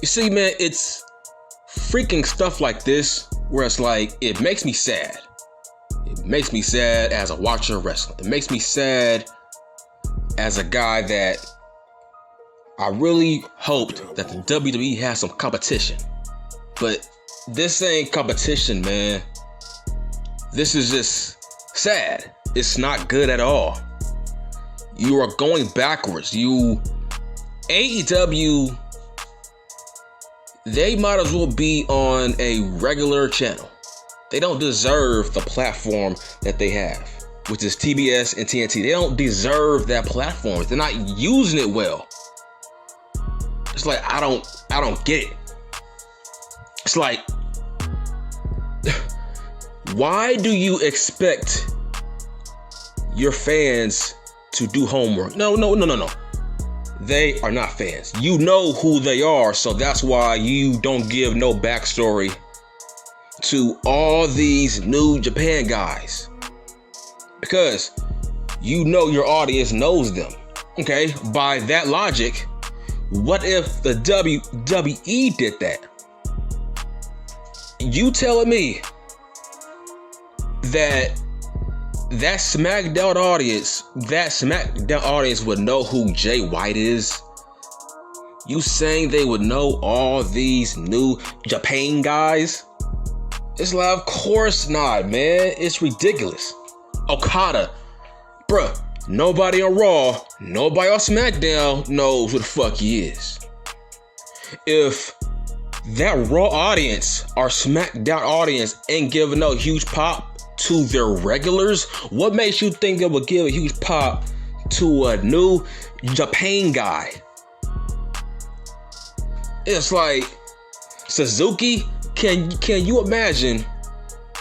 You see, man, it's freaking stuff like this where it's like, it makes me sad. It makes me sad as a watcher of wrestling. It makes me sad as a guy that I really hoped that the WWE has some competition. But this ain't competition, man. This is just sad. It's not good at all. You are going backwards. AEW, they might as well be on a regular channel. They don't deserve the platform that they have, which is TBS and TNT. They don't deserve that platform. They're not using it well. It's like, I don't get it. It's like, why do you expect your fans to do homework? No. They are not fans. You know who they are, so that's why you don't give no backstory to all these New Japan guys. Because you know your audience knows them. Okay, by that logic, what if the WWE did that? You telling me that SmackDown audience would know who Jay White is? You saying they would know all these New Japan guys? It's like, of course not, man. It's ridiculous. Okada, bruh, nobody on Raw, nobody on SmackDown knows who the fuck he is. If that Raw audience or SmackDown audience ain't giving no huge pop to their regulars, what makes you think they would give a huge pop to a New Japan guy? It's like, Suzuki, can you imagine?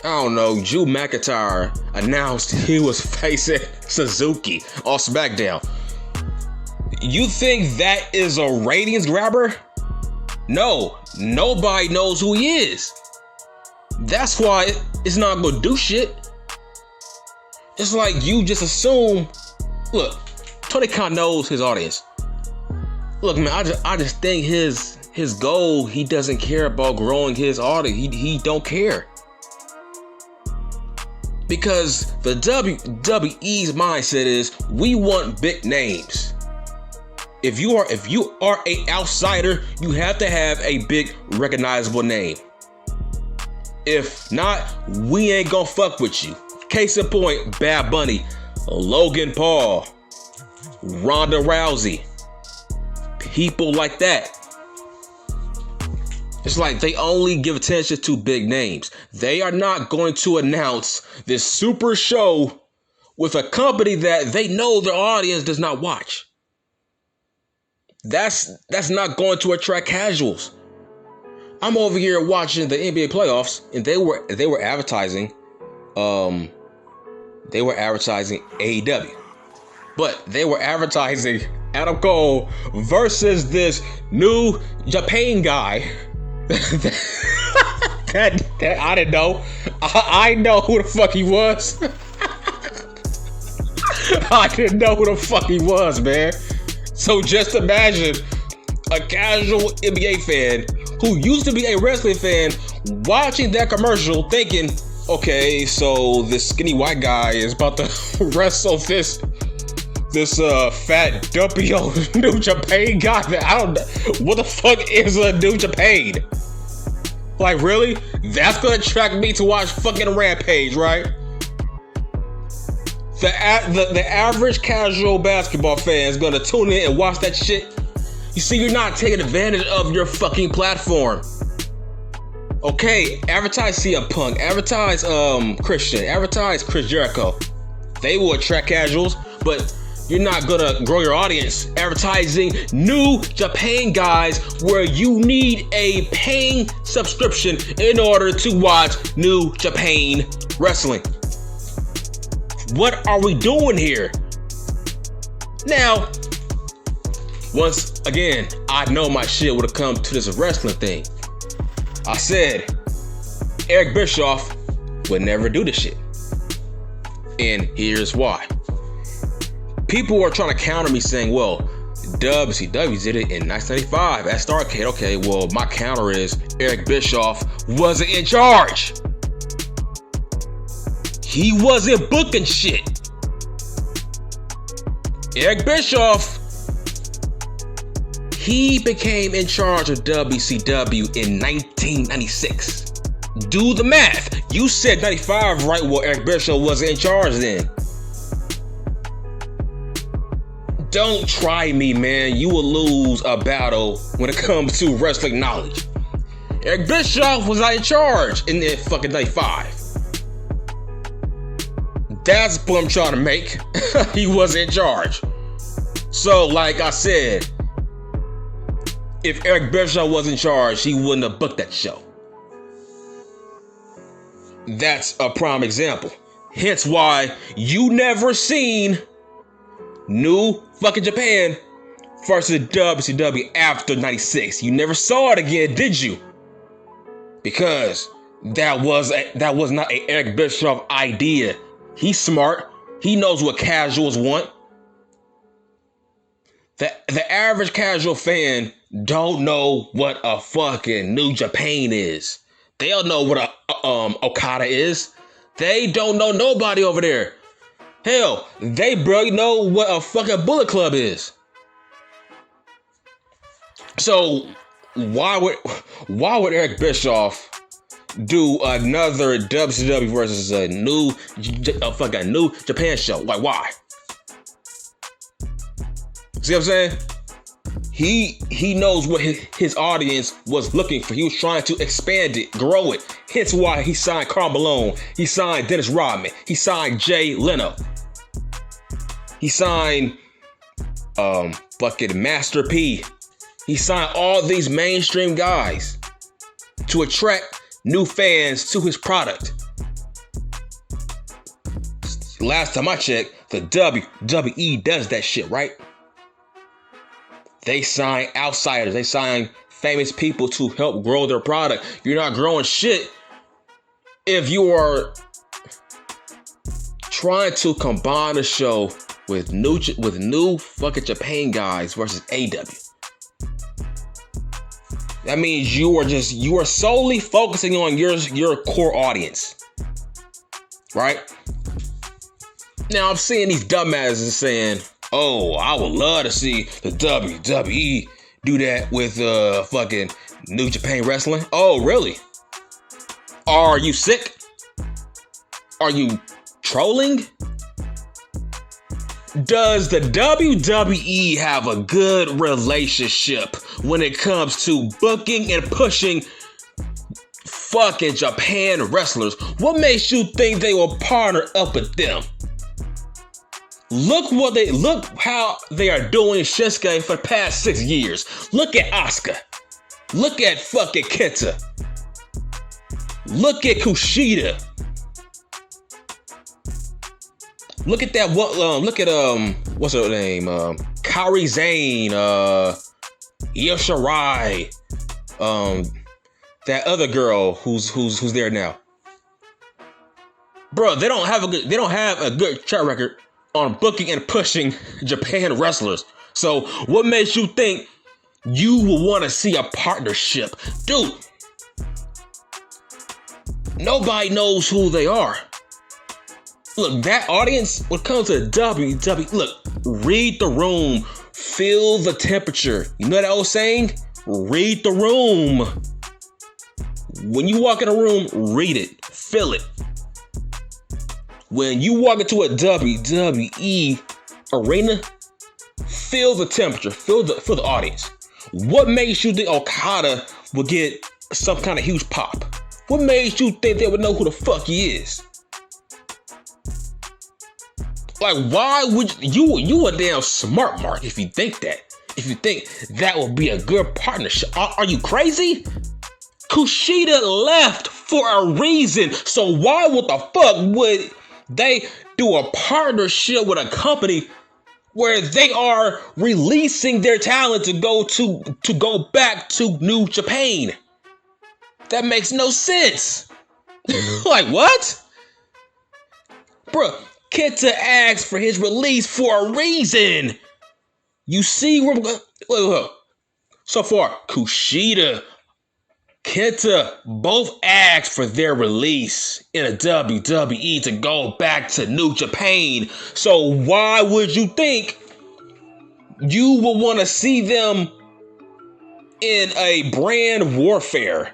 I don't know, Drew McIntyre announced he was facing Suzuki on SmackDown. You think that is a ratings grabber? No, nobody knows who he is. That's why it's not gonna do shit. It's like you just assume. Look, Tony Khan knows his audience. Look, man, I just think his goal, he doesn't care about growing his audience. He don't care. Because the WWE's mindset is, we want big names. If you are a outsider, you have to have a big recognizable name. If not, we ain't gonna fuck with you. Case in point, Bad Bunny, Logan Paul, Ronda Rousey, people like that. It's like they only give attention to big names. They are not going to announce this super show with a company that they know their audience does not watch. That's not going to attract casuals. I'm over here watching the NBA playoffs, and they were advertising AEW. But they were advertising Adam Cole versus this New Japan guy. that I didn't know. I know who the fuck he was. I didn't know who the fuck he was, man. So just imagine a casual NBA fan who used to be a wrestling fan watching that commercial thinking, okay, so this skinny white guy is about to wrestle this fat dumpy old New Japan guy. I don't know. What the fuck is a New Japan? Like, really? That's gonna attract me to watch fucking Rampage, right? The average casual basketball fan is gonna tune in and watch that shit. You see, you're not taking advantage of your fucking platform. Okay, advertise CM Punk, advertise Christian, advertise Chris Jericho. They will attract casuals, but you're not gonna grow your audience advertising New Japan guys where you need a paying subscription in order to watch New Japan wrestling. What are we doing here? Now, once again, I know my shit would have come to this wrestling thing. I said Eric Bischoff would never do this shit. And here's why. People are trying to counter me saying, well, WCW did it in 1995 at Starrcade. Okay, well, my counter is Eric Bischoff wasn't in charge. He wasn't booking shit. Eric Bischoff, he became in charge of WCW in 1996. Do the math. You said 95, right? Well, Eric Bischoff wasn't in charge then. Don't try me, man. You will lose a battle when it comes to wrestling knowledge. Eric Bischoff was not in charge in the fucking 95. That's the point I'm trying to make. He wasn't in charge. So, like I said, if Eric Bischoff was in charge, he wouldn't have booked that show. That's a prime example. Hence why you never seen New fucking Japan versus WCW after 96. You never saw it again, did you? Because that was not an Eric Bischoff idea. He's smart. He knows what casuals want. The average casual fan don't know what a fucking New Japan is. They don't know what a Okada is. They don't know nobody over there. Hell, they barely know what a fucking Bullet Club is. So why would Eric Bischoff do another WCW versus a new Japan show? Like, why? See what I'm saying? He knows what his audience was looking for. He was trying to expand it, grow it. Hence why he signed Karl Malone. He signed Dennis Rodman. He signed Jay Leno. He signed fucking Master P. He signed all these mainstream guys to attract new fans to his product. Last time I checked, the WWE does that shit, right? They sign outsiders. They sign famous people to help grow their product. You're not growing shit if you are trying to combine a show with new fucking Japan guys versus AEW. That means you are solely focusing on your core audience, right? Now I'm seeing these dumbasses saying, "Oh, I would love to see the WWE do that with fucking New Japan Wrestling." Oh, really? Are you sick? Are you trolling? Does the WWE have a good relationship when it comes to booking and pushing fucking Japan wrestlers? What makes you think they will partner up with them? Look how they are doing Shinsuke for the past 6 years. Look at Asuka. Look at fucking Kenta. Look at Kushida. Look at that. What's her name? Kairi Sane. Io Shirai. That other girl who's there now. Bro, they don't have a good track record on booking and pushing Japan wrestlers. So what makes you think you will want to see a partnership? Dude, nobody knows who they are. Look, that audience, when it comes to WWE, look, read the room, feel the temperature. You know that old saying? Read the room. When you walk in a room, read it, feel it. When you walk into a WWE arena, feel the temperature, feel the audience. What makes you think Okada will get some kind of huge pop? What makes you think they would know who the fuck he is? Like, why would you a damn smart mark if you think that? If you think that would be a good partnership. Are you crazy? Kushida left for a reason. So why would the fuck would they do a partnership with a company where they are releasing their talent to go back to New Japan? That makes no sense. Like, what? Bruh, Kenta asked for his release for a reason. You see where look. So far, Kushida, Kenta both asked for their release in a WWE to go back to New Japan. So why would you think you would want to see them in a brand warfare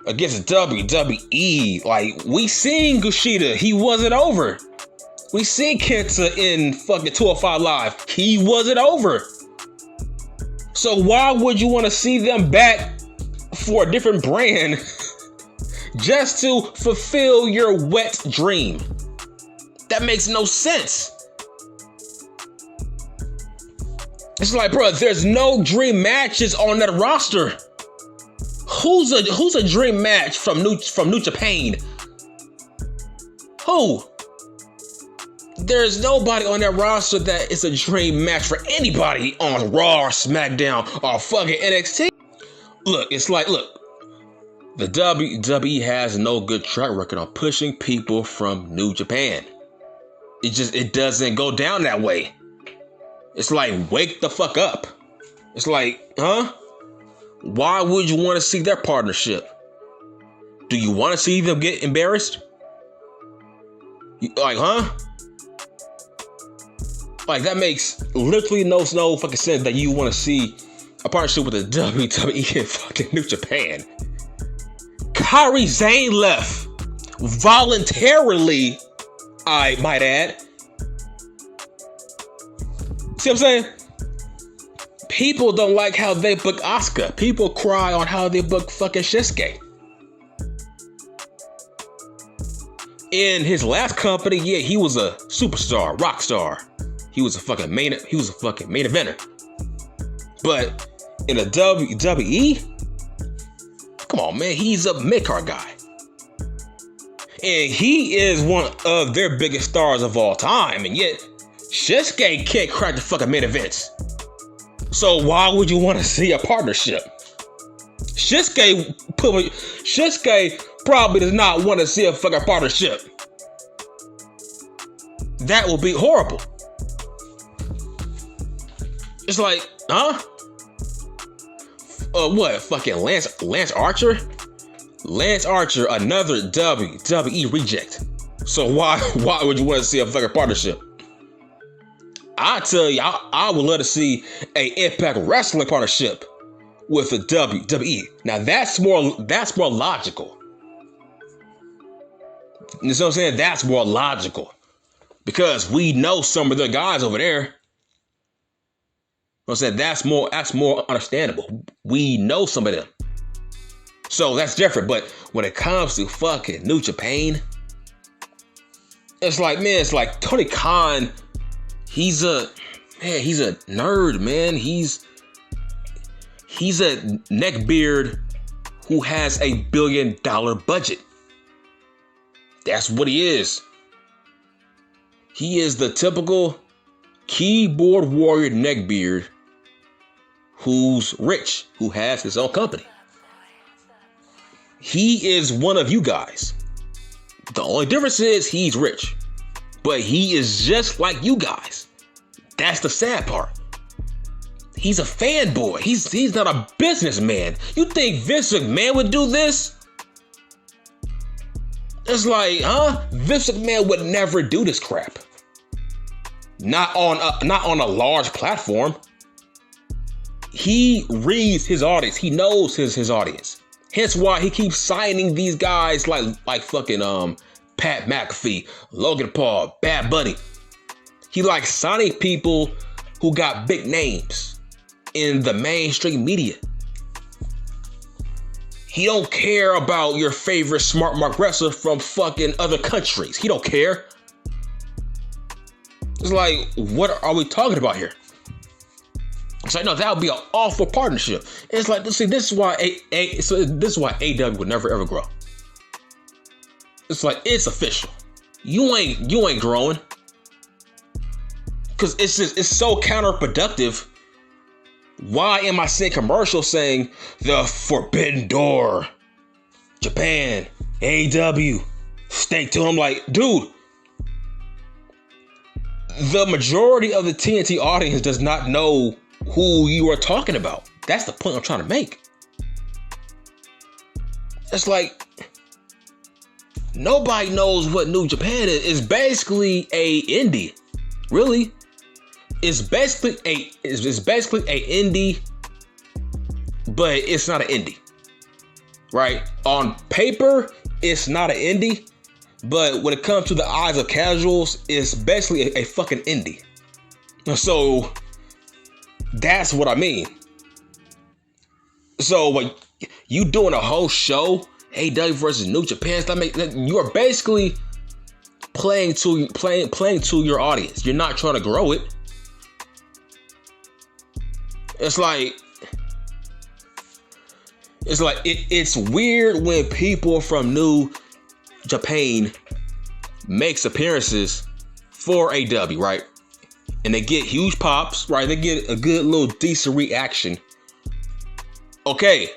against WWE? Like, we seen Kushida, he wasn't over. We seen Kenta in fucking 205 Live, he wasn't over. So why would you want to see them back for a different brand just to fulfill your wet dream? That makes no sense. It's like, bro, there's no dream matches on that roster. Who's a dream match from New Japan? Who? There's nobody on that roster that is a dream match for anybody on Raw or SmackDown or fucking NXT. Look, it's like, look, the WWE has no good track record on pushing people from New Japan. It doesn't go down that way. It's like, wake the fuck up. It's like, huh? Why would you want to see their partnership? Do you want to see them get embarrassed? Like, huh? Like, that makes literally no fucking sense that you want to see a partnership with the WWE and fucking New Japan. Kairi Sane left voluntarily, I might add. See what I'm saying? People don't like how they book Asuka. People cry on how they book fucking Shinsuke. In his last company, yeah, he was a superstar, rock star. He was a fucking main eventer. But in a WWE, come on, man, he's a mid-card guy. And he is one of their biggest stars of all time. And yet, Shinsuke can't crack the fucking main events. So why would you want to see a partnership? Shinsuke probably does not want to see a fucking partnership. That would be horrible. It's like, huh? What? Fucking Lance Archer? Lance Archer, another WWE reject. So why would you want to see a fucking partnership? I tell you, I would love to see a Impact Wrestling partnership with the WWE. Now that's more logical. You know what I'm saying? That's more logical. Because we know some of the guys over there. I'm saying that's more understandable. We know some of them. So that's different. But when it comes to fucking New Japan, it's like, man, it's like Tony Khan, he's a nerd, man. He's a neckbeard who has $1 billion budget. That's what he is. He is the typical keyboard warrior neckbeard who's rich, who has his own company. He is one of you guys. The only difference is he's rich, but he is just like you guys. That's the sad part. He's a fanboy. He's not a businessman. You think Vince McMahon would do this? It's like, huh? Vince McMahon would never do this crap. Not on a large platform. He reads his audience. He knows his audience. Hence why he keeps signing these guys like fucking Pat McAfee, Logan Paul, Bad Bunny. He likes signing people who got big names in the mainstream media. He don't care about your favorite smart mark wrestler from fucking other countries. He don't care. It's like, what are we talking about here? It's like, no, that would be an awful partnership. It's like, see, this is why AEW would never ever grow. It's like, it's official. You ain't growing. Cause it's so counterproductive. Why am I seeing commercials saying the Forbidden Door, Japan, AEW, stay to him? Like, dude, the majority of the TNT audience does not know who you are talking about. That's the point I'm trying to make. It's like nobody knows what New Japan is. It's basically a indie. Really. It's basically a indie, but it's not an indie. Right? On paper, it's not an indie, but when it comes to the eyes of casuals, it's basically a fucking indie. So that's what I mean. So like you doing a whole show, AEW versus New Japan, you are basically playing to your audience. You're not trying to grow it. It's it's weird when people from New Japan makes appearances for AEW, right? And they get huge pops, right? They get a good little decent reaction. Okay,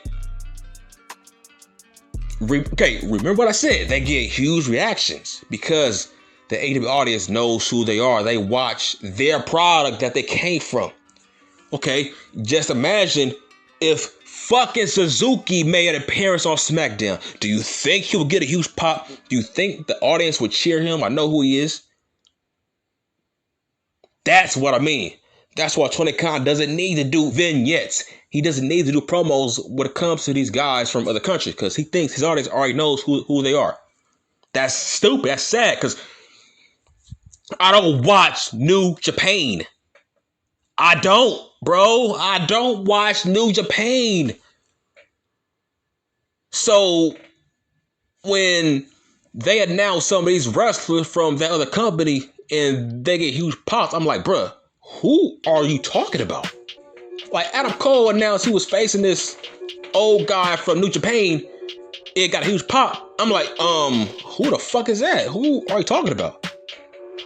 remember what I said. They get huge reactions because the AEW audience knows who they are. They watch their product that they came from. Okay, just imagine if fucking Suzuki made an appearance on SmackDown. Do you think he would get a huge pop? Do you think the audience would cheer him? I know who he is. That's what I mean. That's why Tony Khan doesn't need to do vignettes. He doesn't need to do promos when it comes to these guys from other countries because he thinks his audience already knows who they are. That's stupid. That's sad because I don't watch New Japan. I don't, bro. I don't watch New Japan. So when they announce some of these wrestlers from that other company and they get huge pops, I'm like, bruh, who are you talking about? Like Adam Cole announced he was facing this old guy from New Japan. It got a huge pop. I'm like, who the fuck is that? Who are you talking about?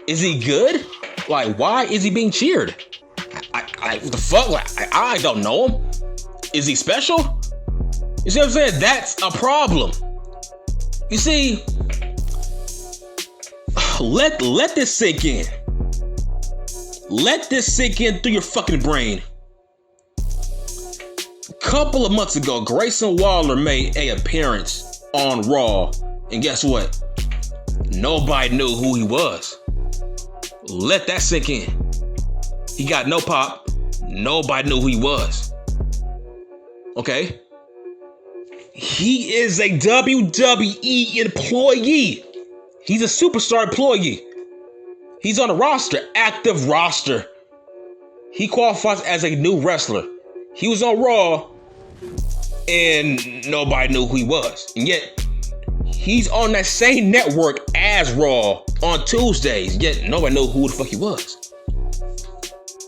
Is he good? Like, why is he being cheered? What the fuck? Like, I don't know him. Is he special? You see what I'm saying? That's a problem. You see, let this sink in. Let this sink in through your fucking brain. A couple of months ago, Grayson Waller made an appearance on Raw. And guess what? Nobody knew who he was. Let that sink in. He got no pop. Nobody knew who he was. Okay? He is a WWE employee. He's a superstar employee. He's on a roster, active roster. He qualifies as a new wrestler. He was on Raw and nobody knew who he was. And yet, he's on that same network as Raw on Tuesdays, yet nobody knew who the fuck he was.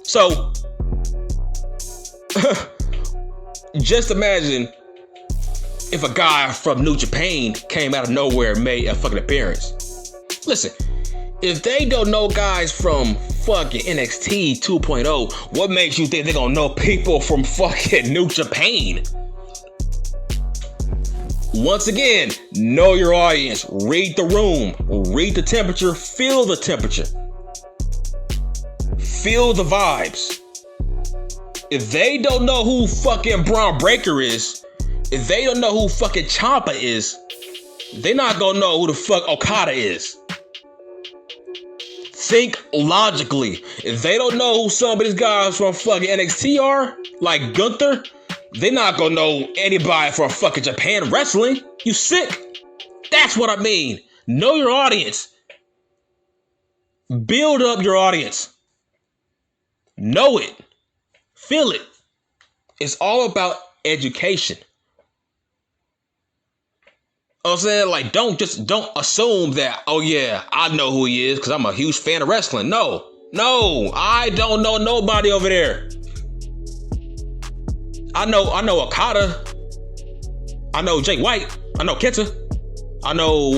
So, just imagine if a guy from New Japan came out of nowhere and made a fucking appearance. Listen, if they don't know guys from fucking NXT 2.0, what makes you think they're gonna know people from fucking New Japan? Once again, know your audience, read the room, read the temperature, feel the temperature. Feel the vibes. If they don't know who fucking Braun Breaker is, if they don't know who fucking Ciampa is, they're not gonna know who the fuck Okada is. Think logically. If they don't know who some of these guys from fucking NXT are, like Gunther, they're not gonna know anybody from fucking Japan Wrestling. You sick? That's what I mean. Know your audience. Build up your audience. Know it. Feel it. It's all about education. I'm saying, like, don't assume that, oh yeah, I know who he is because I'm a huge fan of wrestling. No, I don't know nobody over there. I know Okada. I know Jake White. I know Kenta. I know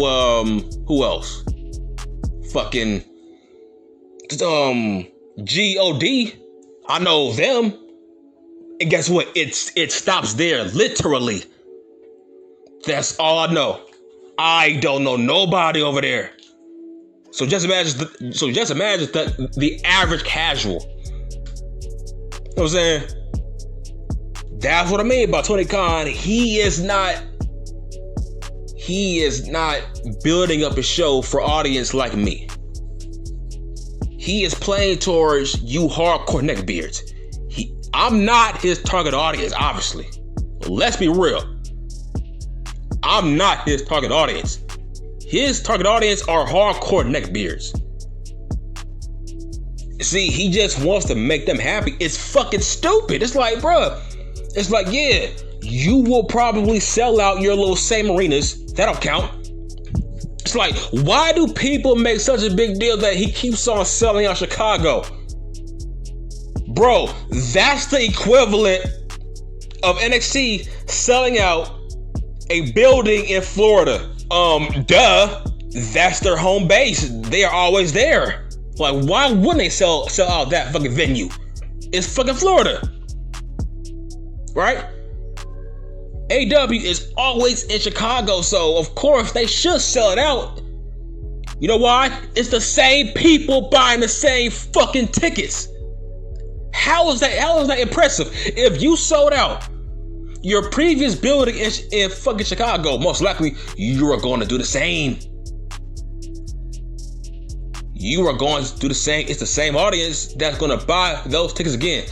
who else? Fucking God. I know them. And guess what? It stops there, literally. That's all I know. I don't know nobody over there. So just imagine the average casual. what I'm saying? That's what I mean by Tony Khan. He is not building up a show for audience like me. He is playing towards you hardcore neckbeards. I'm not his target audience, obviously. Let's be real. I'm not his target audience. His target audience are hardcore neckbeards. See, he just wants to make them happy. It's fucking stupid. It's like, bruh. It's like, yeah, you will probably sell out your little same arenas. That don't count. It's like, why do people make such a big deal that he keeps on selling out Chicago? Bro, that's the equivalent of NXT selling out a building in Florida. Duh. That's their home base. They are always there. Like, why wouldn't they sell out that fucking venue? It's fucking Florida. Right? AEW is always in Chicago, so of course they should sell it out. You know why? It's the same people buying the same fucking tickets. How is that impressive? If you sold out your previous building in fucking Chicago, most likely you are going to do the same. You are going to do the same. It's the same audience that's going to buy those tickets again.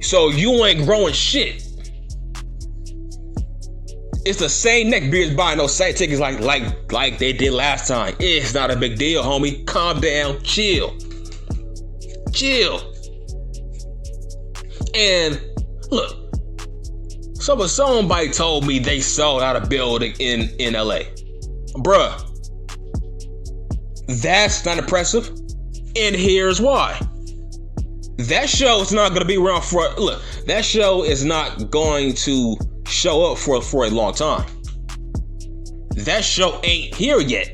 So you ain't growing shit. It's the same neckbeards buying those same tickets like they did last time. It's not a big deal, homie. Calm down. Chill. And look, somebody told me they sold out a building in LA. Bruh, that's not impressive. And here's why. That show is not going to be around for, look, that show is not going to show up for a long time. That show ain't here yet.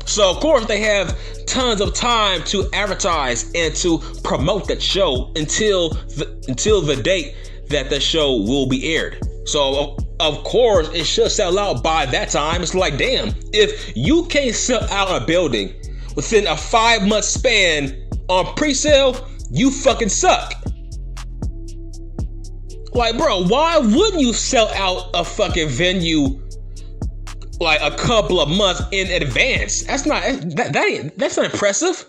So of course they have tons of time to advertise and to promote that show until the date that the show will be aired. So of course it should sell out by that time. It's like, damn, if you can't sell out a building within a 5-month span on pre-sale, you fucking suck. Like, bro, why wouldn't you sell out a fucking venue like a couple of months in advance? That's not impressive.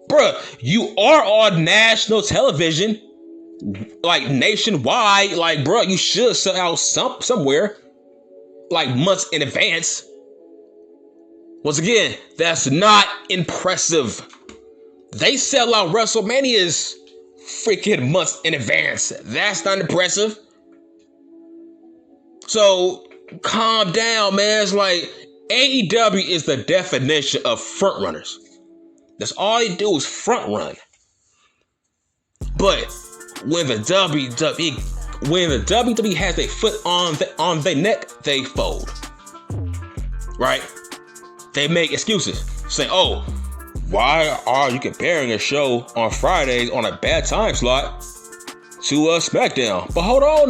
Bruh, you are on national television, like nationwide. Like, bruh, you should sell out somewhere like months in advance. Once again, that's not impressive. They sell out WrestleManias freaking months in advance. That's not impressive. So calm down, man. It's like AEW is the definition of front runners. That's all they do is front run. But when the WWE has their foot on their neck, they fold. Right? They make excuses, saying, "Oh, why are you comparing a show on Fridays on a bad time slot to SmackDown?" But hold on,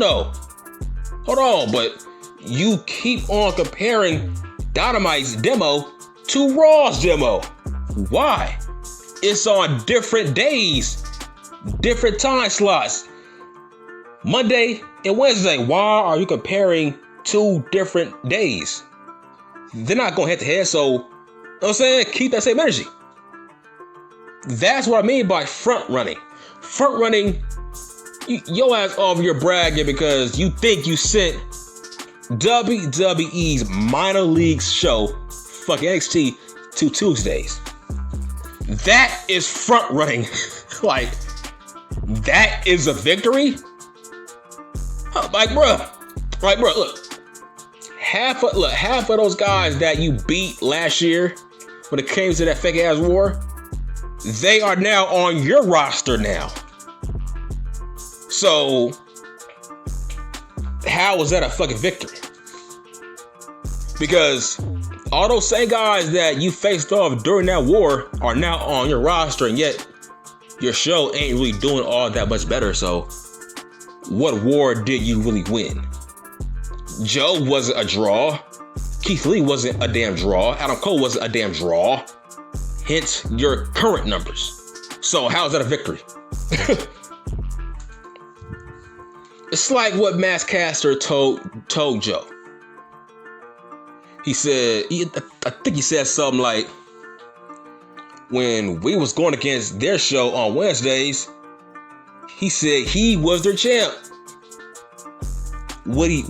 but you keep on comparing Dynamite's demo to Raw's demo. Why? It's on different days, different time slots. Monday and Wednesday. Why are you comparing 2 different days? They're not going head to head, so you know what I'm saying? Keep that same energy. That's what I mean by front running. Front running, your ass off your bragging because you think you sent WWE's minor leagues show, fucking NXT, to Tuesdays. That is front running. Like, that is a victory? Like, bruh, look. Half of those guys that you beat last year when it came to that fake ass war, they are now on your roster now. So how was that a fucking victory? Because all those same guys that you faced off during that war are now on your roster, and yet your show ain't really doing all that much better. So what war did you really win? Joe wasn't a draw. Keith Lee wasn't a damn draw. Adam Cole wasn't a damn draw. Hence your current numbers. So how is that a victory? It's like what Max Caster told Joe. He said, I think he said something like, when we was going against their show on Wednesdays, he said he was their champ. What he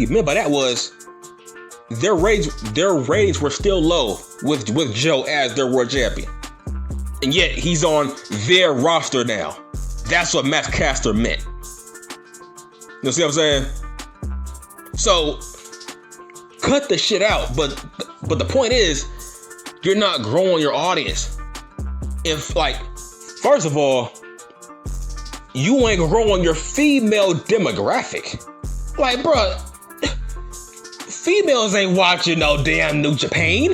meant by that was their ratings were still low with Joe as their world champion. And yet he's on their roster now. That's what Max Caster meant. You see what I'm saying? So cut the shit out. But the point is, you're not growing your audience. If, like, first of all, you ain't growing your female demographic. Like, bruh, females ain't watching no damn New Japan.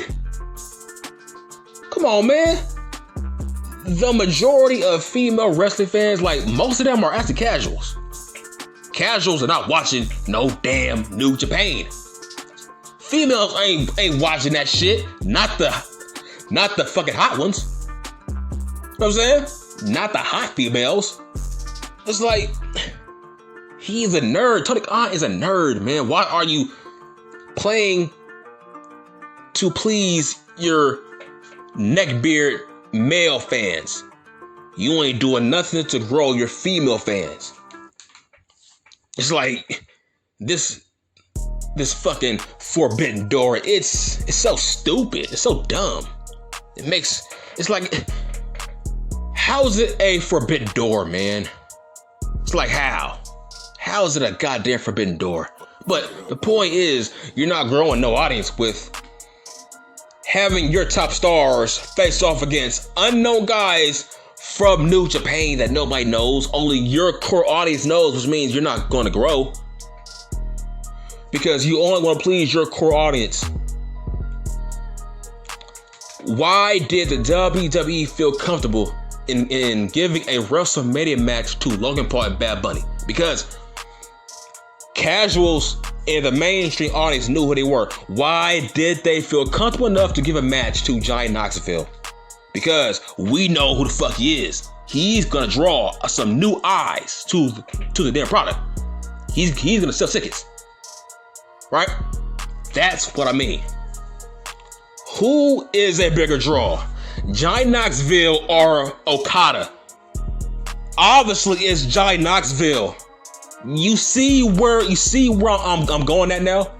Come on, man. The majority of female wrestling fans, like, most of them are actually casuals. Casuals are not watching no damn New Japan. Females ain't watching that shit. Not the fucking hot ones. You know what I'm saying? Not the hot females. It's like, he's a nerd. Tony Khan is a nerd, man. Why are you playing to please your neckbeard male fans? You ain't doing nothing to grow your female fans. It's like this fucking Forbidden Door. It's so stupid. It's so dumb. It's like, how's it a Forbidden Door, man? It's like, how? How is it a goddamn Forbidden Door? But the point is, you're not growing no audience with having your top stars face off against unknown guys from New Japan that nobody knows. Only your core audience knows, which means you're not going to grow. Because you only want to please your core audience. Why did the WWE feel comfortable in giving a WrestleMania match to Logan Paul and Bad Bunny? Because casuals and the mainstream audience knew who they were. Why did they feel comfortable enough to give a match to Johnny Knoxville? Because we know who the fuck he is. He's gonna draw some new eyes to the damn product. He's gonna sell tickets, right? That's what I mean. Who is a bigger draw, Johnny Knoxville or Okada? Obviously, it's Johnny Knoxville. You see where I'm going at now?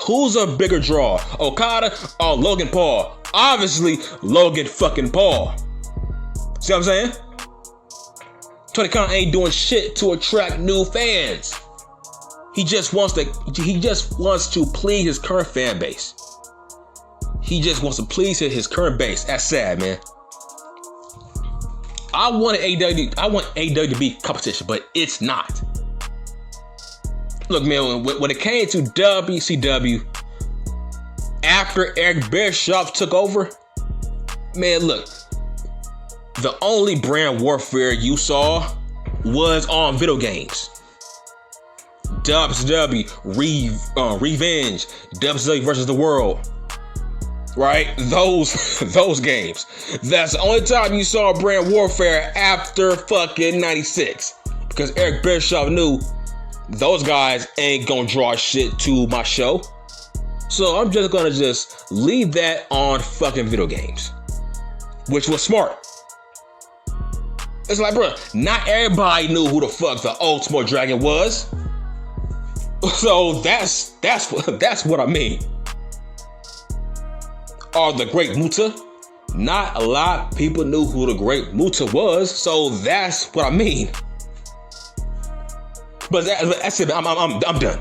Who's a bigger draw, Okada or Logan Paul? Obviously, Logan fucking Paul. See what I'm saying? Tony Khan ain't doing shit to attract new fans. He just wants to please his current fan base. He just wants to please his current base. That's sad, man. I want AEW to be competition, but it's not. Look, man, when it came to WCW, after Eric Bischoff took over, man, look, the only brand warfare you saw was on video games. WCW, Revenge, WCW versus the World. Right? Those games. That's the only time you saw brand warfare after fucking 96. Because Eric Bischoff knew those guys ain't gonna draw shit to my show. So I'm just gonna leave that on fucking video games. Which was smart. It's like, bro, not everybody knew who the fuck the Ultimate Dragon was. So that's what I mean. Or the Great Muta. Not a lot of people knew who the Great Muta was, so that's what I mean. But that's it. I'm done.